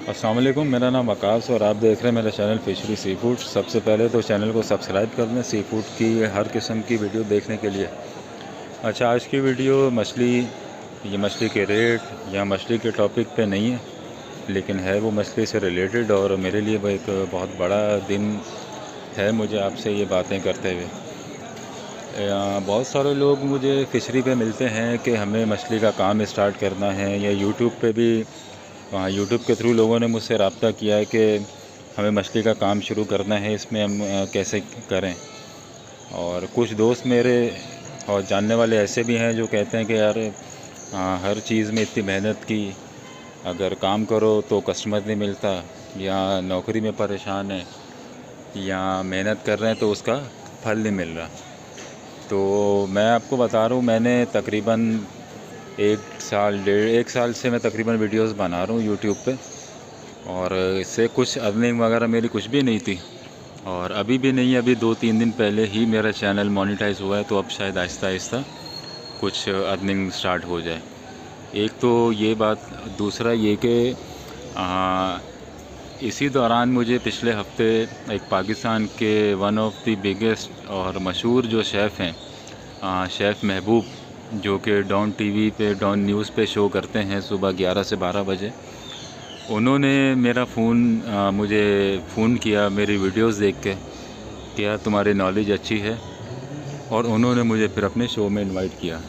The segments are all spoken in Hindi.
अस्सलाम वालेकुम, मेरा नाम आकाश और आप देख रहे हैं मेरा चैनल फिशरी सी फूड। सबसे पहले तो चैनल को सब्सक्राइब कर लें सी फूड की हर किस्म की वीडियो देखने के लिए। अच्छा, आज की वीडियो ये मछली के रेट या मछली के टॉपिक पे नहीं है, लेकिन है वो मछली से रिलेटेड और मेरे लिए वो एक बहुत बड़ा दिन है मुझे आपसे ये बातें करते हुए। बहुत सारे लोग मुझे फ़िशरी पे मिलते हैं कि हमें मछली का काम स्टार्ट करना है, या यूट्यूब पे भी यूट्यूब के थ्रू लोगों ने मुझसे रब्ता किया है कि हमें मछली का काम शुरू करना है, इसमें हम कैसे करें। और कुछ दोस्त मेरे और जानने वाले ऐसे भी हैं जो कहते हैं कि यार हर चीज़ में इतनी मेहनत की, अगर काम करो तो कस्टमर नहीं मिलता, या नौकरी में परेशान है, या मेहनत कर रहे हैं तो उसका फल नहीं मिल रहा। तो मैं आपको बता रहा हूँ, मैंने तकरीबन एक साल से मैं तकरीबन वीडियोस बना रहा हूँ यूट्यूब पे, और इससे कुछ अर्निंग वगैरह मेरी कुछ भी नहीं थी, और अभी भी नहीं। अभी 2-3 दिन पहले ही मेरा चैनल मोनेटाइज हुआ है, तो अब शायद आहिस्ता आहिस्ता कुछ अर्निंग स्टार्ट हो जाए। एक तो ये बात, दूसरा ये कि इसी दौरान मुझे पिछले हफ्ते एक पाकिस्तान के वन ऑफ द बिगेस्ट और मशहूर जो शेफ़ हैं, शेफ़ महबूब, जो कि डॉन टीवी पे, डॉन न्यूज़ पे शो करते हैं सुबह 11 से 12 बजे, उन्होंने मुझे फ़ोन किया मेरी वीडियोस देख के कि यार तुम्हारी नॉलेज अच्छी है, और उन्होंने मुझे फिर अपने शो में इनवाइट किया।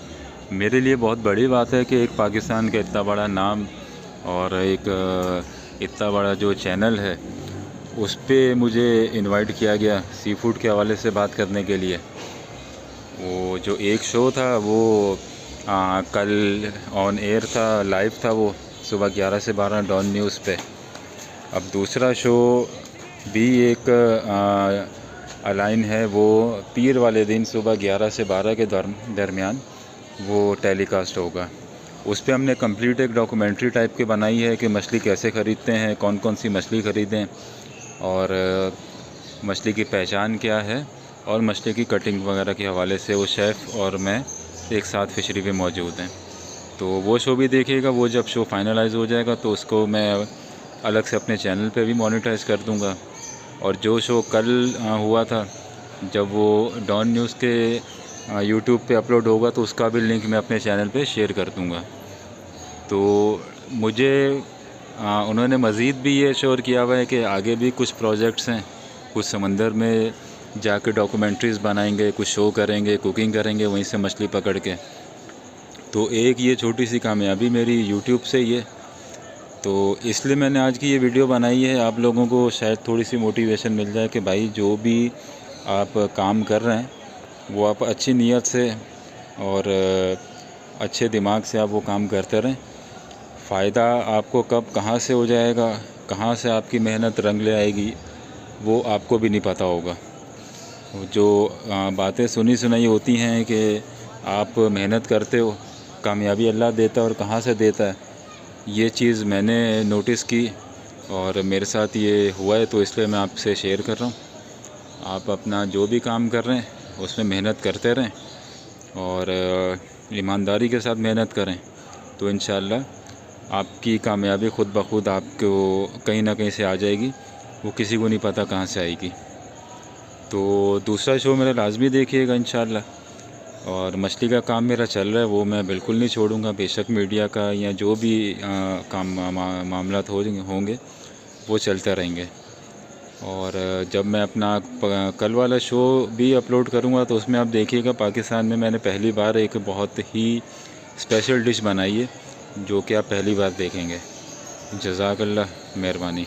मेरे लिए बहुत बड़ी बात है कि एक पाकिस्तान का इतना बड़ा नाम और एक इतना बड़ा जो चैनल है उस पे मुझे इनवाइट किया गया सी फूड के हवाले से बात करने के लिए। वो जो एक शो था वो कल ऑन एयर था, लाइव था, वो सुबह 11 से 12 डॉन न्यूज़ पे। अब दूसरा शो भी एक अलाइन है, वो पीर वाले दिन सुबह 11 से 12 के दरमियान वो टेलीकास्ट होगा। उस पे हमने कंप्लीट एक डॉक्यूमेंट्री टाइप की बनाई है कि मछली कैसे ख़रीदते हैं, कौन कौन सी मछली ख़रीदें, और मछली की पहचान क्या है, और मछली की कटिंग वगैरह के हवाले से वो शेफ़ और मैं एक साथ फिशरी पे मौजूद हैं। तो वो शो भी देखिएगा। वो जब शो फाइनलाइज़ हो जाएगा तो उसको मैं अलग से अपने चैनल पे भी मोनेटाइज़ कर दूँगा। और जो शो कल हुआ था, जब वो डॉन न्यूज़ के यूट्यूब पे अपलोड होगा तो उसका भी लिंक मैं अपने चैनल पे शेयर कर दूँगा। तो मुझे उन्होंने मज़ीद भी ये श्योर किया हुआ है कि आगे भी कुछ प्रोजेक्ट्स हैं, कुछ समंदर में जाके डॉक्यूमेंट्रीज़ बनाएंगे, कुछ शो करेंगे, कुकिंग करेंगे वहीं से मछली पकड़ के। तो एक ये छोटी सी कामयाबी मेरी यूट्यूब से ही है, तो इसलिए मैंने आज की ये वीडियो बनाई है। आप लोगों को शायद थोड़ी सी मोटिवेशन मिल जाए कि भाई जो भी आप काम कर रहे हैं वो आप अच्छी नीयत से और अच्छे दिमाग से आप वो काम करते रहें। फ़ायदा आपको कब कहाँ से हो जाएगा, कहाँ से आपकी मेहनत रंग ले आएगी, वो आपको भी नहीं पता होगा। जो बातें सुनी सुनाई होती हैं कि आप मेहनत करते हो, कामयाबी अल्लाह देता है, और कहाँ से देता है, ये चीज़ मैंने नोटिस की और मेरे साथ ये हुआ है, तो इसलिए मैं आपसे शेयर कर रहा हूँ। आप अपना जो भी काम कर रहे हैं उसमें मेहनत करते रहें और ईमानदारी के साथ मेहनत करें, तो इंशाअल्लाह आपकी कामयाबी ख़ुद ब खुद आपको कहीं ना कहीं से आ जाएगी। वो किसी को नहीं पता कहाँ से आएगी। तो दूसरा शो मेरा लाजमी देखिएगा इंशाअल्लाह। और मछली का काम मेरा चल रहा है, वो मैं बिल्कुल नहीं छोड़ूंगा। बेशक मीडिया का या जो भी मामलात होंगे वो चलते रहेंगे। और जब मैं अपना कल वाला शो भी अपलोड करूंगा तो उसमें आप देखिएगा, पाकिस्तान में मैंने पहली बार एक बहुत ही स्पेशल डिश बनाई है, जो कि आप पहली बार देखेंगे। जज़ाकल्लाह, मेहरबानी।